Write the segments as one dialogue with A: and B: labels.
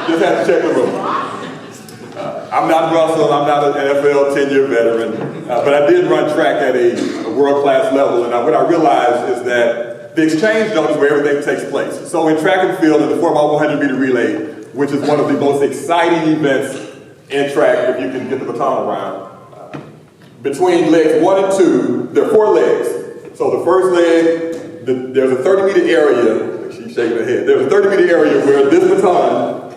A: Just had to check the room. I'm not Russell, I'm not an NFL 10-year veteran, but I did run track at a world-class level, and what I realized is that the exchange zone is where everything takes place. So in track and field, in the 4x100 meter relay, which is one of the most exciting events in track, if you can get the baton around, between legs 1 and 2, there are 4 legs. So the first leg, there's a 30-meter area, she's shaking her head, there's a 30-meter area where this baton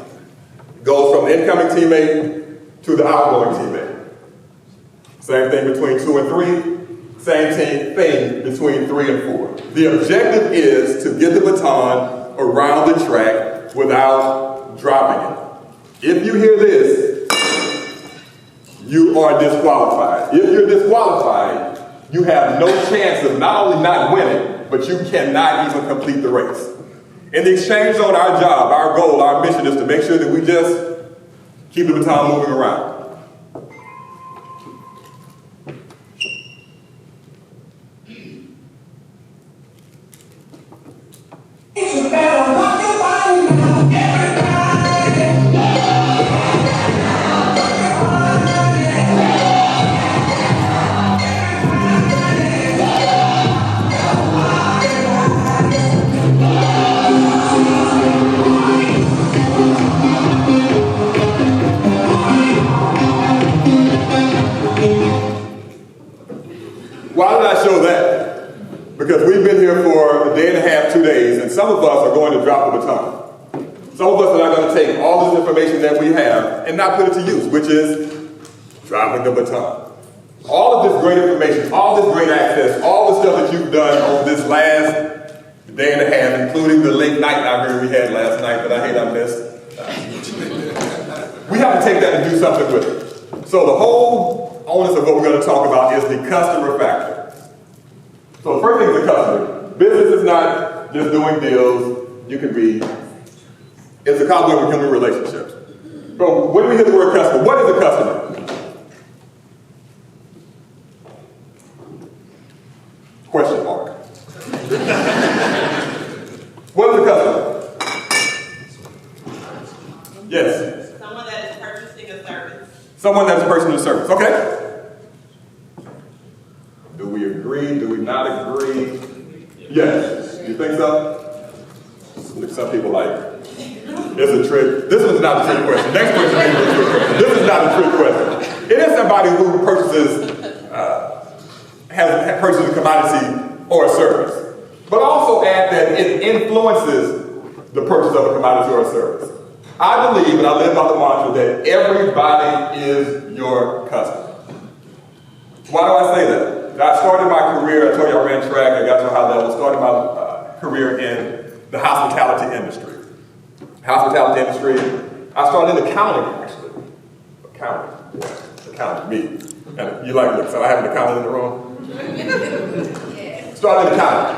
A: goes from the incoming teammate to the outgoing teammate. Same thing between 2 and 3, same thing between 3 and 4. The objective is to get the baton around the track without dropping it. If you hear this, you are disqualified. If you're disqualified, you have no chance of not only not winning, but you cannot even complete the race. In the exchange zone, our job, our goal, our mission is to make sure that we just keep the baton moving around. Why did I show that? Because we've been here for a day and a half, 2 days, and some of us are going to drop the baton. Some of us are not going to take all this information that we have and not put it to use, which is dropping the baton. All of this great information, all this great access, all the stuff that you've done over this last day and a half, including the late night library we had last night that I hate I missed. We have to take that and do something with it. So the whole onus of what we're going to talk about is the customer factor. So the first thing is the customer. Business is not just doing deals. You can be, it's a complement with human relationships. So when we hear the word customer, what is a customer? Question mark. What is a customer? Yes.
B: Someone that is purchasing a service.
A: Someone that's purchasing a service. Okay. Do we agree? Do we not agree? Yes. You think so? Some people like, it's a trick. This was not a trick question. Next question is a trick question. This is not a trick question. It is somebody who purchases, has purchased a commodity or a service. But also add that it influences the purchase of a commodity or a service. I believe, and I live by the mantra, that everybody is your customer. Why do I say that? I started my career, I told you I ran track, I got to a high level, started my career in the hospitality industry. Hospitality industry, I started in accounting actually. Accounting, me. And you like, look, so I have an accountant in the room? Started in accounting.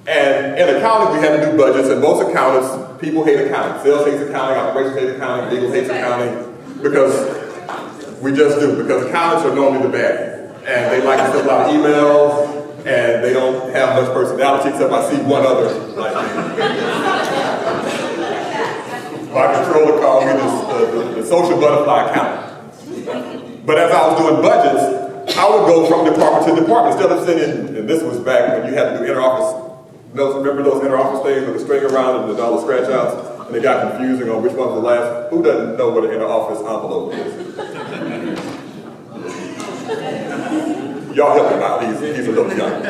A: And in accounting, we had to do budgets, and most accountants, people hate accounting. Sales hates accounting, operations hate accounting, legal hates accounting, because we just do, because accountants are normally the bad people. And they like to send out emails, and they don't have much personality, except I see one other like me. My controller called me the social butterfly accountant. But as I was doing budgets, I would go from department to department. Instead of sitting, and this was back when you had to do inter-office, remember those inter-office things with the string around and all the scratch outs? And it got confusing on which one was the last. Who doesn't know what an inter-office envelope is? Y'all help him out, he's a little young.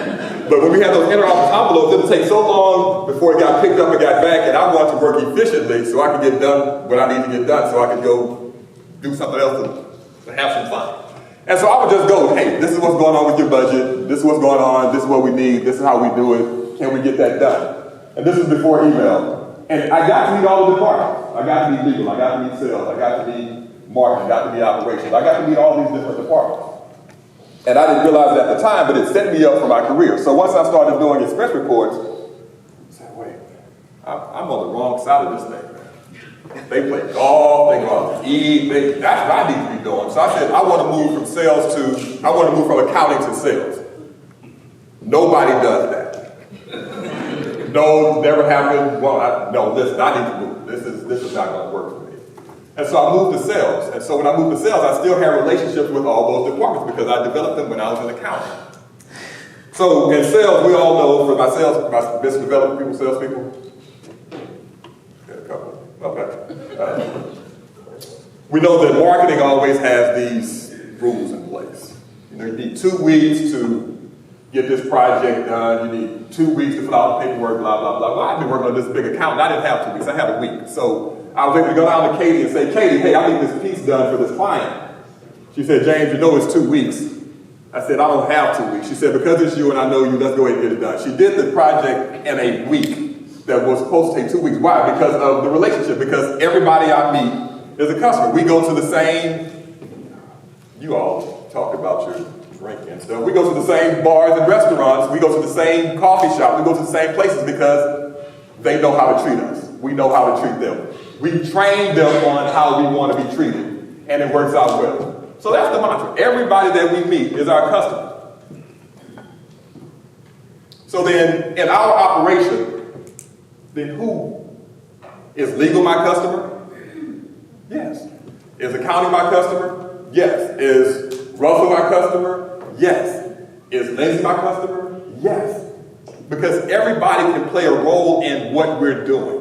A: But when we had those inter-office envelopes, it would take so long before it got picked up and got back, and I wanted to work efficiently so I could get done what I need to get done, so I could go do something else to have some fun. And so I would just go, hey, this is what's going on with your budget, this is what's going on, this is what we need, this is how we do it, can we get that done? And this is before email. And I got to meet all the departments. I got to be legal, I got to meet sales, I got to be marketing, I got to be operations, I got to meet all these different departments. And I didn't realize it at the time, but it set me up for my career. So once I started doing expense reports, I said, wait, I'm on the wrong side of this thing, man. They play golf, they go out to eat, that's what I need to be doing. So I said, I want to move from accounting to sales. Nobody does that. No, never happened. Well, no, listen, I need to move. This is just not going to work for me. And so I moved to sales. And so when I moved to sales, I still had relationships with all those departments because I developed them when I was in accounting. So in sales, we all know for my business development people, salespeople, got a couple, okay. We know that marketing always has these rules in place. You know, you need 2 weeks to get this project done. You need 2 weeks to fill out the paperwork, blah, blah, blah. Well, I've been working on this big account, and I didn't have 2 weeks. I had a week. So I was able to go down to Katie and say, Katie, hey, I need this piece done for this client. She said, James, you know it's 2 weeks. I said, I don't have 2 weeks. She said, because it's you and I know you, let's go ahead and get it done. She did the project in a week that was supposed to take 2 weeks. Why? Because of the relationship. Because everybody I meet is a customer. We go to the same, you all talk about your drinking and stuff. We go to the same bars and restaurants. We go to the same coffee shop. We go to the same places because they know how to treat us. We know how to treat them. We train them on how we want to be treated, and it works out well. So that's the mantra. Everybody that we meet is our customer. So then, in our operation, then who? Is legal my customer? Yes. Is accounting my customer? Yes. Is Russell my customer? Yes. Is Lindsay my customer? Yes. Because everybody can play a role in what we're doing.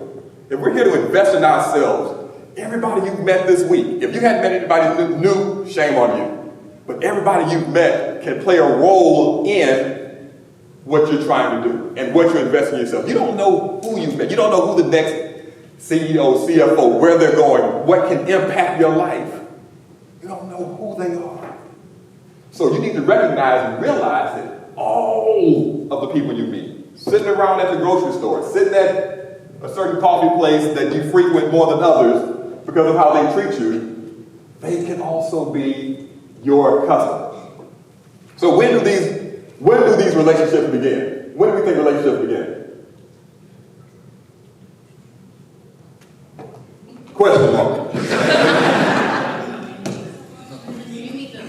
A: If we're here to invest in ourselves, everybody you've met this week, if you hadn't met anybody new, shame on you. But everybody you've met can play a role in what you're trying to do and what you're investing in yourself. You don't know who you've met. You don't know who the next CEO, CFO, where they're going, what can impact your life. You don't know who they are. So you need to recognize and realize that all of the people you meet, sitting around at the grocery store, sitting at a certain coffee place that you frequent more than others because of how they treat you, they can also be your customers. So when do these relationships begin? When do we think relationships begin? Question mark.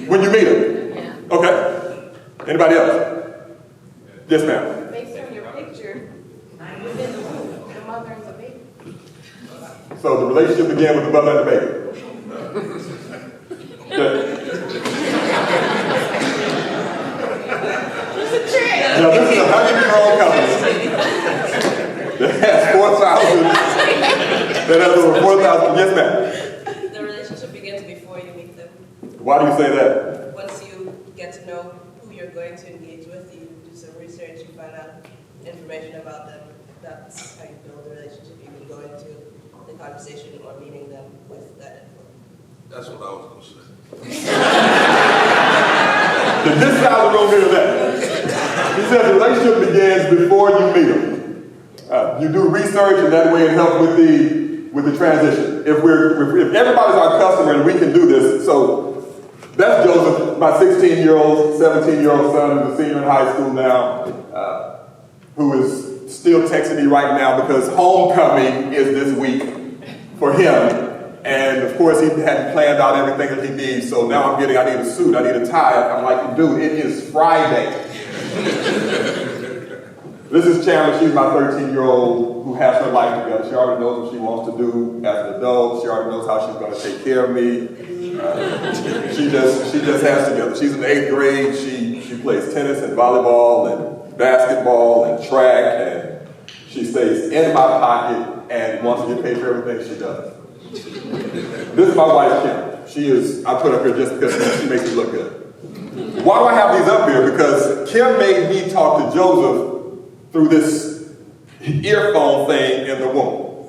A: When you meet them.
C: Yeah.
A: Okay. Anybody else? Yes, ma'am.
C: Based on your picture, within the room, the mother and the baby.
A: So the relationship began with the mother and the baby. Okay. Now this is a 100-year-old company that has 4,000. That has over 4,000. Yes, ma'am.
B: The relationship begins before you meet them.
A: Why do you say that?
B: Once you get to know who you're going to engage with, you do some research, you find out information about them. That's how you build a relationship. You can go into the conversation or meeting them with that info.
D: That's what I was going to say.
A: Did this side of the room hear that? He said the relationship begins before you meet them. You do research, and that way it helps with the transition. If everybody's our customer and we can do this, so that's Joseph, my 16-year-old, 17-year-old son who's a senior in high school now, who is still texting me right now because homecoming is this week for him. And of course, he hadn't planned out everything that he needs. So now I need a suit, I need a tie. I'm like, dude, it is Friday. This is Chandler. She's my 13-year-old who has her life together. She already knows what she wants to do as an adult. She already knows how she's going to take care of me. She just has together. She's in the 8th grade. She plays tennis and volleyball and basketball and track, and she stays in my pocket and wants to get paid for everything she does. This is my wife, Kim. I put up here just because she makes me look good. Why do I have these up here? Because Kim made me talk to Joseph through this earphone thing in the womb.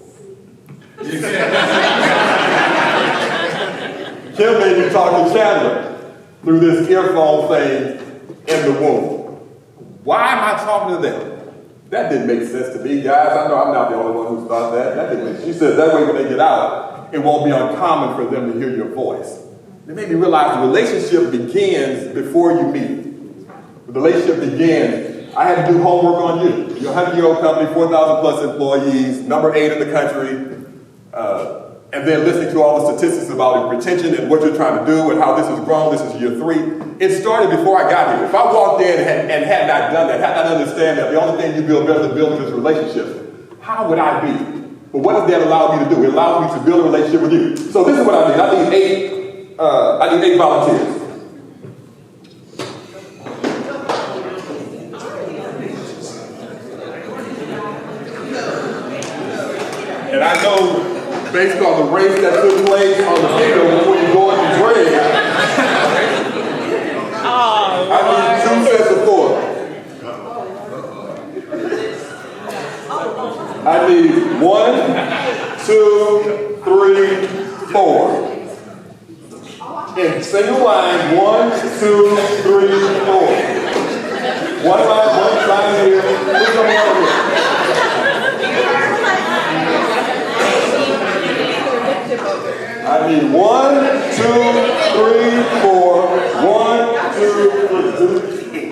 A: Kim made me talk to Chandler through this earphone thing in the womb. Why am I talking to them? That didn't make sense to me, guys. I know I'm not the only one who thought that. That didn't make sense. She said that way when they get out, it won't be uncommon for them to hear your voice. It made me realize the relationship begins before you meet. The relationship begins. I had to do homework on you. You're a 100-year-old company, 4,000 plus employees, number 8 in the country, and then listening to all the statistics about retention and what you're trying to do and how this has grown. This is year 3. It started before I got here. If I walked in and had not done that, had not understand that the only thing you build better than building is relationships, how would I be? But what does that allow me to do? It allows me to build a relationship with you. So this is what I need. I need eight volunteers. And I know, based on the race that took place on the field between Gordon and Greg, I need 2 sets of 4. I need 1, 2, 3, 4. In single line, 1, 2, 3, 4. One line here. Who's coming over here? I need 1, 2, 3, 4. 1, 2, 3.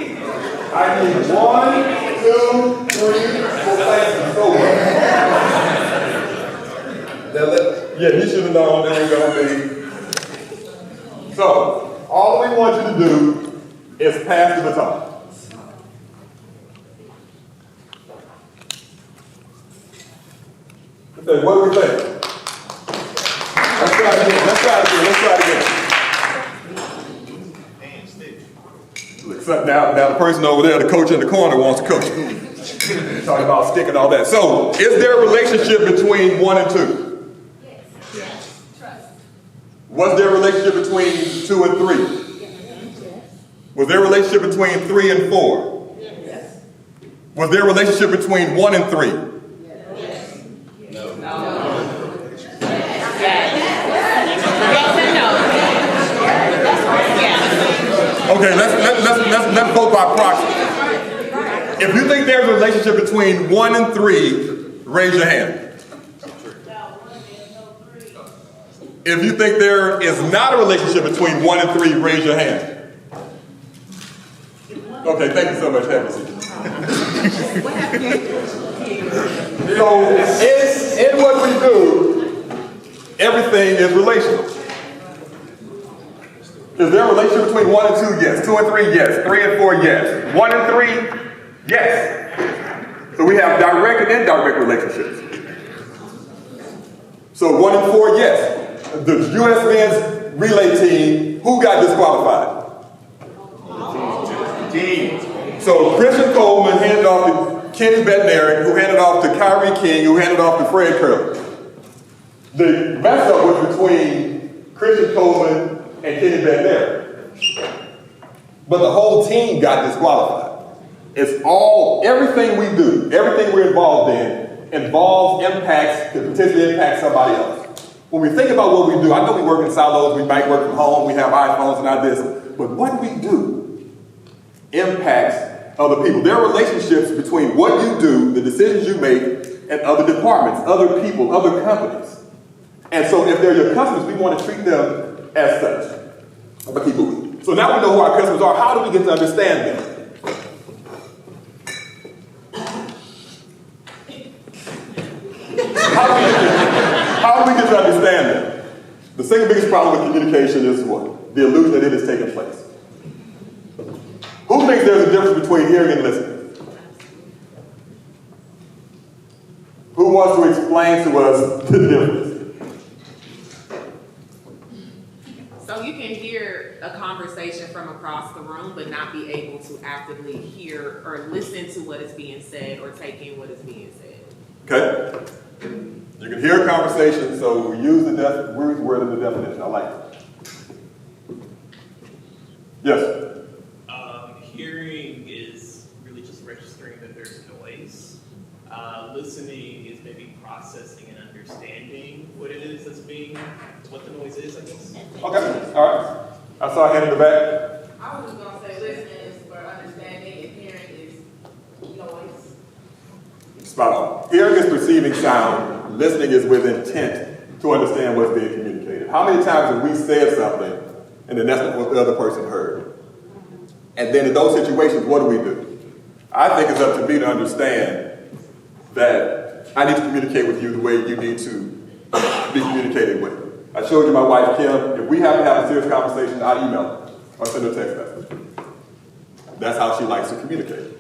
A: I need 1, 2, 3, 4. Yeah, you should have known that we're going to be. So, all we want you to do is pass the baton. Okay, what do we think? Let's try it again. Now the person over there, the coach in the corner, wants to coach. Talking about stick and all that. So, is there a relationship between 1 and 2?
C: Yes. Trust.
A: Was there a relationship between 2 and 3?
C: Yes.
A: Was there a relationship between 3 and 4?
C: Yes.
A: Was there a relationship between 1 and 3?
C: Yes.
B: No.
A: Okay, let's vote by proxy. If you think there's a relationship between 1 and 3, raise your hand. If you think there is not a relationship between 1 and 3, raise your hand. Okay, thank you so much. Have a seat. So, in what we do, everything is relational. Is there a relationship between 1 and 2? Yes. 2 and 3? Yes. 3 and 4? Yes. 1 and 3? Yes. So we have direct and indirect relationships. So 1 and 4? Yes. The U.S. men's relay team, who got disqualified? Team. So Christian Coleman handed off to Kenny Bednarik, who handed off to Kyrie King, who handed off to Fred Curley. The mess up was between Christian Coleman and Kenny Bednarik. But the whole team got disqualified. Everything we do, everything we're involved in, could potentially impact somebody else. When we think about what we do, I know we work in silos, we might work from home, we have iPhones and all this, but what we do impacts other people. There are relationships between what you do, the decisions you make, and other departments, other people, other companies. And so if they're your customers, we want to treat them as such. So now we know who our customers are. How do we get to understand them? How do we get to understand them? The single biggest problem with communication is what? The illusion that it is taking place. Who thinks there's a difference between hearing and listening? Who wants to explain to us the difference?
E: So you can hear a conversation from across the room, but not be able to actively hear or listen to what is being said or take in what is being said.
A: Okay? You can hear a conversation, so we use the word in the definition. I like it. Yes?
F: Hearing is really just registering that there's noise. Listening is maybe processing and understanding what it is what the noise is, I guess.
A: Okay, all right. I saw a hand in the back.
C: I was just gonna say listening is for understanding and hearing is noise.
A: Spot on. Hearing is perceiving sound. Listening is with intent to understand what's being communicated. How many times have we said something and then that's not what the other person heard? And then in those situations, what do? I think it's up to me to understand that I need to communicate with you the way you need to be communicated with. I showed you my wife, Kim. If we have to have a serious conversation, I email her or send her a text message. That's how she likes to communicate.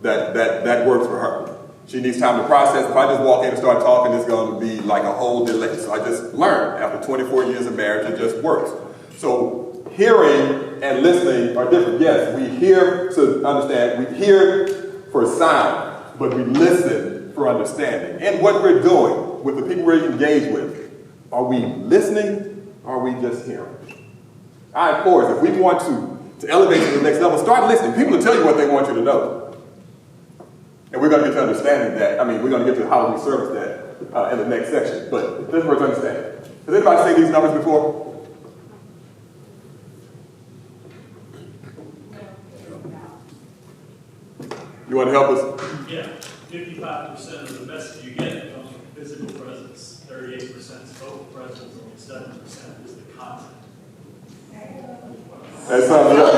A: That works for her. She needs time to process. If I just walk in and start talking, it's going to be like a whole delay. So I just learned after 24 years of marriage, it just works. So hearing and listening are different. Yes, we hear to understand. We hear for sound, but we listen for understanding. And what we're doing with the people we're engaged with, are we listening or are we just hearing? I, of course, if we want to elevate to the next level, start listening. People will tell you what they want you to know. And we're going to get to understanding that. I mean, we're going to get to how we service that in the next section. But this is worth understanding. Has anybody seen these numbers before? You want to help us?
G: Yeah, 55% of the message you get comes from physical presence, 38% is vocal presence, only 7% is the content.
A: That's something else.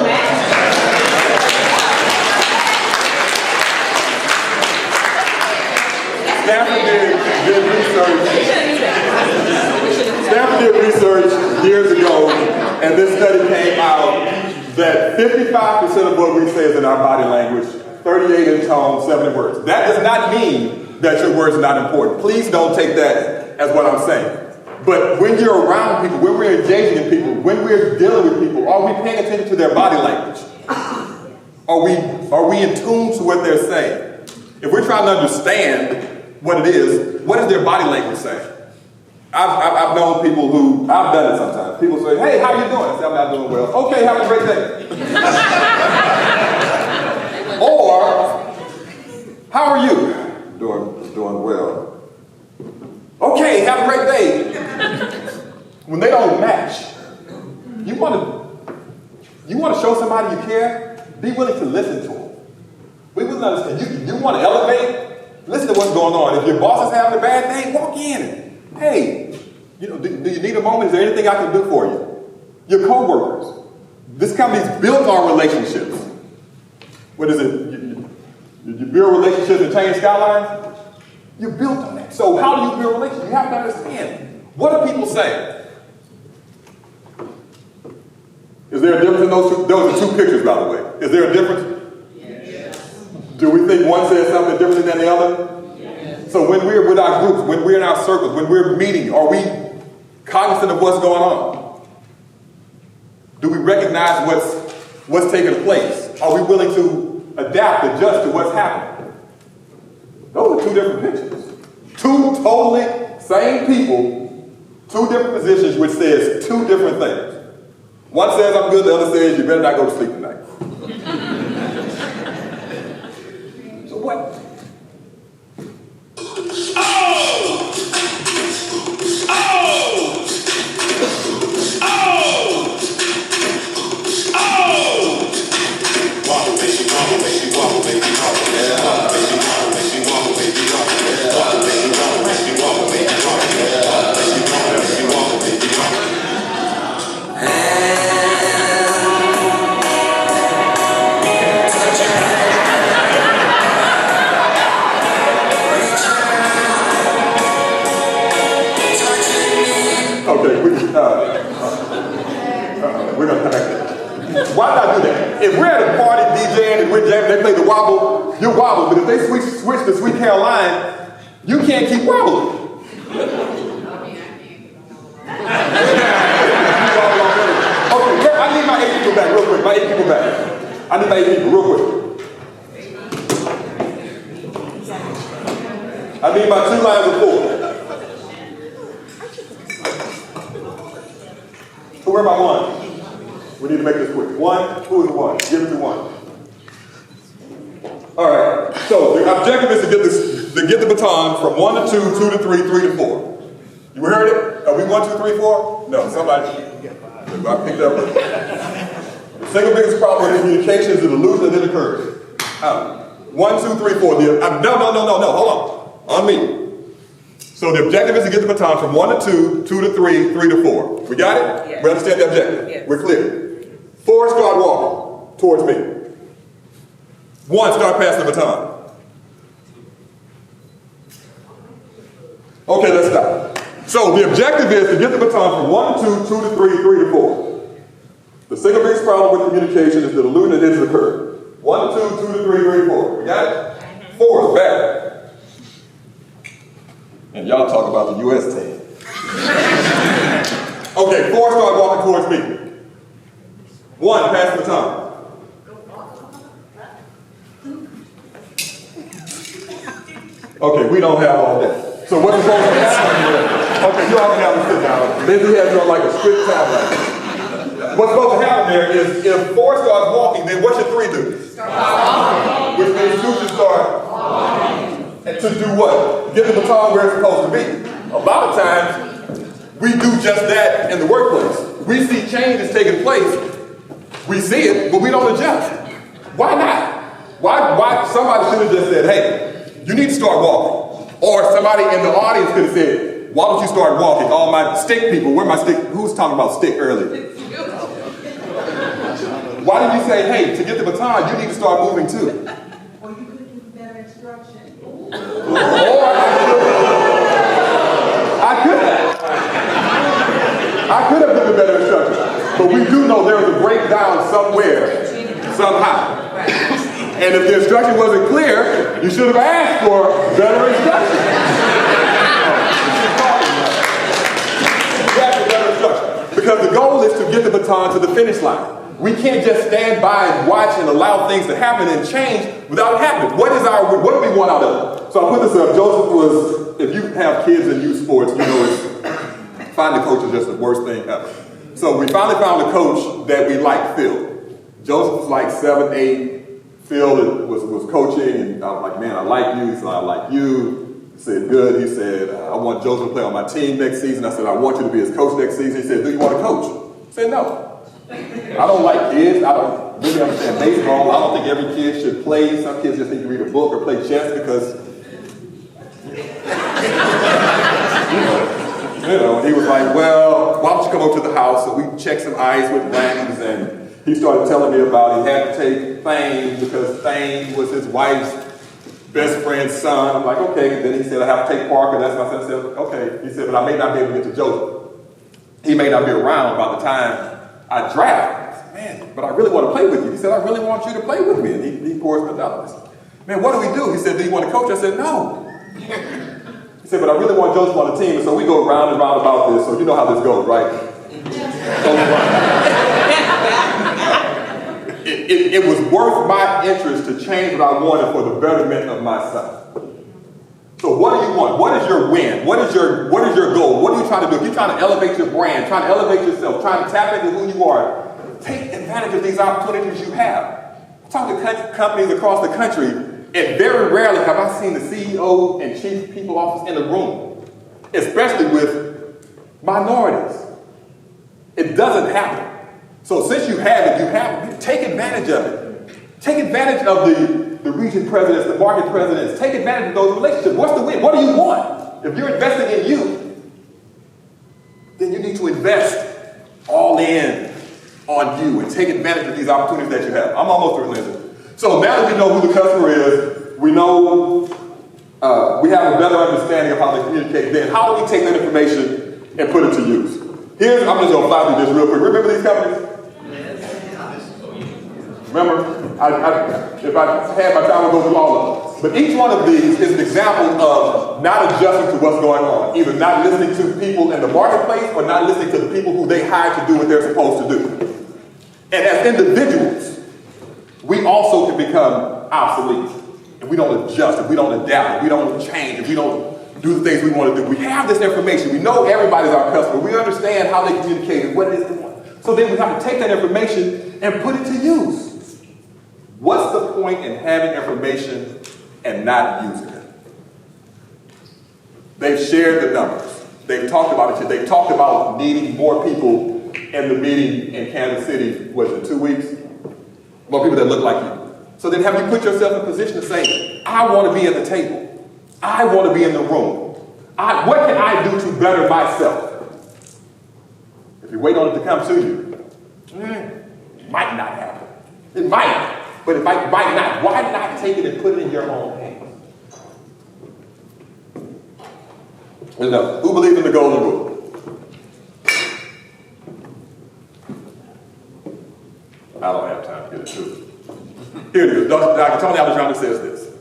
A: Stanford did research years ago, and this study came out that 55% of what we say is in our body language, 38 in tone, 7 in words. That does not mean that your words are not important. Please don't take that as what I'm saying. But when you're around people, when we're engaging in people, when we're dealing with people, are we paying attention to their body language? Are we in tune to what they're saying? If we're trying to understand what it is, what is their body language saying? I've known people who, I've done it sometimes. People say, hey, how you doing? I say, I'm not doing well. Okay, have a great day. Or, how are you? Doing well. Okay, have a great day. When they don't match, you want to show somebody you care, be willing to listen to them. Be willing to understand. You want to elevate? Listen to what's going on. If your boss is having a bad day, walk in. Hey, do you need a moment? Is there anything I can do for you? Your coworkers. This company's built on relationships. What is it? You build relationships and change skylines? You're built on that. So how do you build relationships? You have to understand. What are people saying? Is there a difference in those two? Those are two pictures, by the way. Is there a difference? Do we think one says something different than the other? Yes. So when we're with our groups, when we're in our circles, when we're meeting, are we cognizant of what's going on? Do we recognize what's taking place? Are we willing to adapt, adjust to what's happening? Those are two different pictures. Two totally same people, two different positions, which says two different things. One says I'm good, the other says you better not go to sleep tonight. What? We're going to connect it. Why did I do that? If we're at a party DJing and we're jamming, they play the wobble, you wobble. But if they switch to Sweet Caroline, you can't keep wobbling. Okay, I need my 8 people back real quick. My 8 people back. I need my 8 people real quick. I need my 2 lines of 4. So where am I 1? We need to make this quick. 1, who is 1? Give it to 1. All right. So the objective is to get the baton from 1 to 2, 2 to 3, 3 to 4. You heard it? Are we 1, 2, 3, 4? No, somebody. I picked up. The single biggest problem with communication is the illusion that it occurs. 1, 2, 3, 4. No. Hold on. On me. So the objective is to get the baton from 1 to 2, 2 to 3, 3 to 4. We got it?
B: Yes.
A: We understand the objective?
B: Yes.
A: We're clear. 4, start walking towards me. 1, start passing the baton. Okay, let's stop. So the objective is to get the baton from 1 to 2, 2 to 3, 3 to 4. The single biggest problem with communication is the illusion that it has occurred. 1 to 2, 2 to 3, 3 to 4. We got it? 4 is bad. Man, y'all talk about the U.S. team. Okay, 4 start walking towards me. 1, pass the baton. Okay, we don't have all that. So what's supposed to happen? Okay, you all can have a sit down. Lindsay has you on like a strict timeline. What's supposed to happen there is if 4 starts walking, then what should 3 do? Start walking. Which means 2 should start walking. And to do what? Get the baton where it's supposed to be. A lot of times, we do just that in the workplace. We see changes taking place. We see it, but we don't adjust. Why not? Why somebody should have just said, hey, you need to start walking. Or somebody in the audience could have said, why don't you start walking? All my stick people, where my stick, who was talking about stick earlier? Why did you say, hey, to get the baton, you need to start moving too?
C: Or you could give better instruction.
A: Or I could have given better instruction. But we do know there was a breakdown somewhere, somehow. And if the instruction wasn't clear, you should have asked for better instruction. You asked for better instruction. Because the goal is to get the baton to the finish line. We can't just stand by and watch and allow things to happen and change without it happening. What do we want out of it? So I put this up. Joseph was, if you have kids in youth sports, you know finding a coach is just the worst thing ever. So we finally found a coach that we liked, Phil. Joseph was like 7, 8. Phil was coaching, and I was like, man, I like you. He said, I like you. He said, good. He said, I want Joseph to play on my team next season. I said, I want you to be his coach next season. He said, do you want to coach? I said, no. I don't like kids. I don't really understand baseball. I don't think every kid should play. Some kids just need to read a book or play chess because, he was like, well, why don't you come over to the house? So we checked some ice with rings, and he started telling me about he had to take Thane because Thane was his wife's best friend's son. I'm like, okay. Then he said, I have to take Parker. That's my son. I said, okay. He said, but I may not be able to get to Joseph. He may not be around by the time I draft. I said, man, but I really want to play with you. He said, I really want you to play with me. And he pours me dollars. Man, what do we do? He said, do you want to coach? I said, no. He said, but I really want Joseph on the team. And so we go round and round about this. So you know how this goes, right? It was worth my interest to change what I wanted for the betterment of my son. So what do you want? What is your win? What is your goal? What are you trying to do? If you're trying to elevate your brand, trying to elevate yourself, trying to tap into who you are, take advantage of these opportunities you have. I talk to companies across the country, and very rarely have I seen the CEO and chief people office in the room, especially with minorities. It doesn't happen. So since you have it, take advantage of it. Take advantage of the region presidents, the market presidents. Take advantage of those relationships. What's the win? What do you want? If you're investing in you, then you need to invest all in on you and take advantage of these opportunities that you have. I'm almost through, Lindsay. So now that we know who the customer is, we know we have a better understanding of how they communicate. Then how do we take that information and put it to use? I'm just going to fly through this real quick. Remember these companies? Remember? If I had my time, I'd go through all of them. But each one of these is an example of not adjusting to what's going on. Either not listening to people in the marketplace or not listening to the people who they hired to do what they're supposed to do. And as individuals, we also can become obsolete. If we don't adjust, if we don't adapt, if we don't change, if we don't do the things we want to do. We have this information. We know everybody's our customer. We understand how they communicate and what it is they want. So then we have to take that information and put it to use. What's the point in having information and not using it? They've shared the numbers. They've talked about it. They've talked about needing more people in the meeting in Kansas City, was it 2 weeks? More people that look like you. So then have you put yourself in a position to say, I want to be at the table. I want to be in the room. What can I do to better myself? If you wait on it to come to you, it might not happen. It might, but it might not. Why not take it and put it in your own hands? Who believes in the golden rule? I don't have time to get into it. Here it is. Dr. Tony Alexander says this.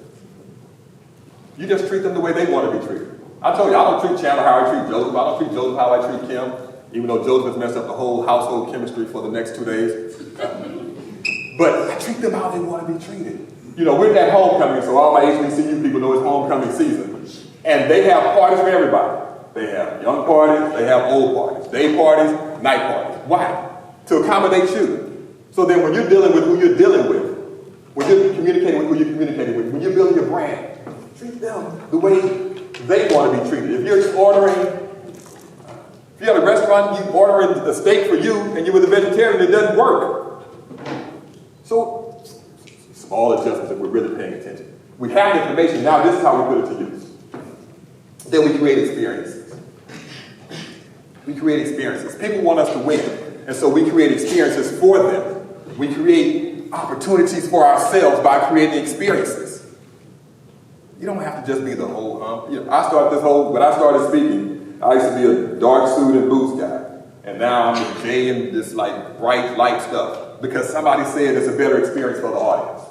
A: You just treat them the way they want to be treated. I told you, I don't treat Chandler how I treat Joseph. I don't treat Joseph how I treat Kim, even though Joseph has messed up the whole household chemistry for the next 2 days. But I treat them how they want to be treated. You know, we're at homecoming, so all my HBCU people know it's homecoming season. And they have parties for everybody. They have young parties, they have old parties, day parties, night parties. Why? To accommodate you. So then when you're dealing with who you're dealing with, when you're communicating with who you're communicating with, when you're building your brand, treat them the way they want to be treated. If you're ordering, if you have a restaurant, you order a steak for you and you're with a vegetarian, it doesn't work. So, small adjustments if we're really paying attention. We have the information, now this is how we put it to use. Then we create experiences. We create experiences. People want us to win, and so we create experiences for them. We create opportunities for ourselves by creating experiences. You don't have to just be the whole hump. You know, when I started speaking, I used to be a dark suit and boots guy. And now I'm enjoying this like bright light stuff because somebody said it's a better experience for the audience.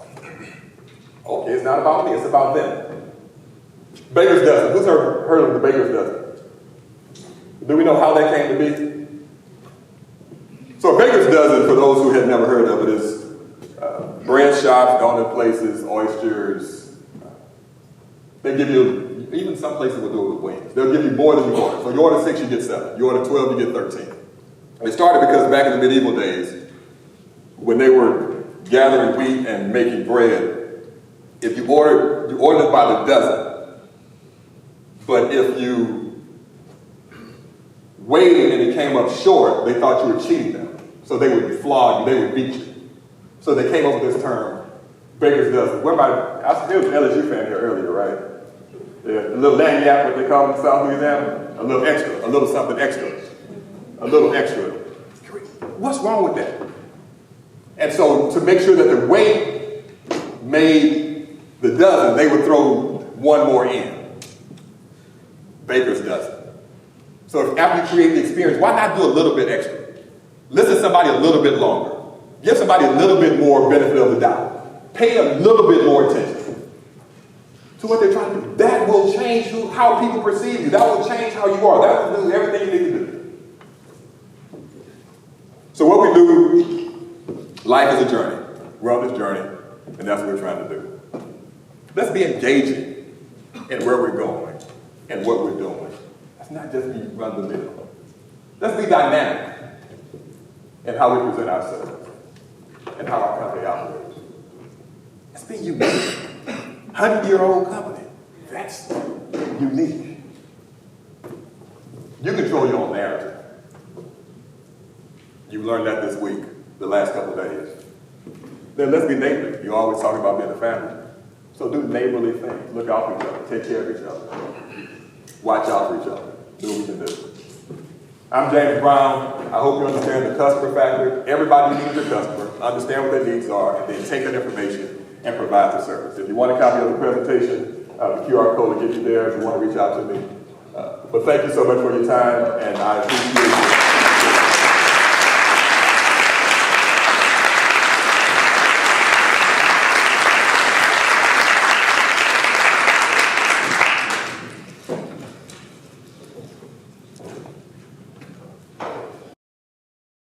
A: Okay, it's not about me, it's about them. Baker's Dozen. Who's heard of the Baker's Dozen? Do we know how that came to be? So a Baker's Dozen, for those who had never heard of it, is bread shops, donut places, oysters. They give you, even some places will do it with wings. They'll give you more than you order. So you order 6, you get 7. You order 12, you get 13. And it started because back in the medieval days, when they were gathering wheat and making bread, if you ordered it by the dozen. But if you waited and it came up short, they thought you were cheating them. So they would flog you, they would beat you. So they came up with this term, Baker's Dozen. There was an LSU fan here earlier, right? Yeah, a little lagniappe, what they call it in South Louisiana. A little extra, a little something extra. A little extra. What's wrong with that? And so to make sure that the weight made the dozen, they would throw one more in. Baker's Dozen. So if after you create the experience, why not do a little bit extra? Listen to somebody a little bit longer. Give somebody a little bit more benefit of the doubt. Pay a little bit more attention to what they're trying to do. That will change how people perceive you. That will change how you are. That will do everything you need to do. So what we do, life is a journey. We're on this journey, and that's what we're trying to do. Let's be engaging in where we're going and what we're doing. Let's not just be run the middle. Let's be dynamic in how we present ourselves and how our company operates. Let's be unique. 100-year-old company. That's unique. You control your own narrative. You learned that this week, the last couple of days. Then let's be neighborly. You always talk about being a family. So do neighborly things. Look out for each other. Take care of each other. Watch out for each other. Do what we can do. I'm James Brown. I hope you understand the customer factor. Everybody needs a customer. Understand what their needs are, and then take that information and provide the service. If you want a copy of the presentation, the QR code will get you there if you want to reach out to me. But thank you so much for your time, and I appreciate it.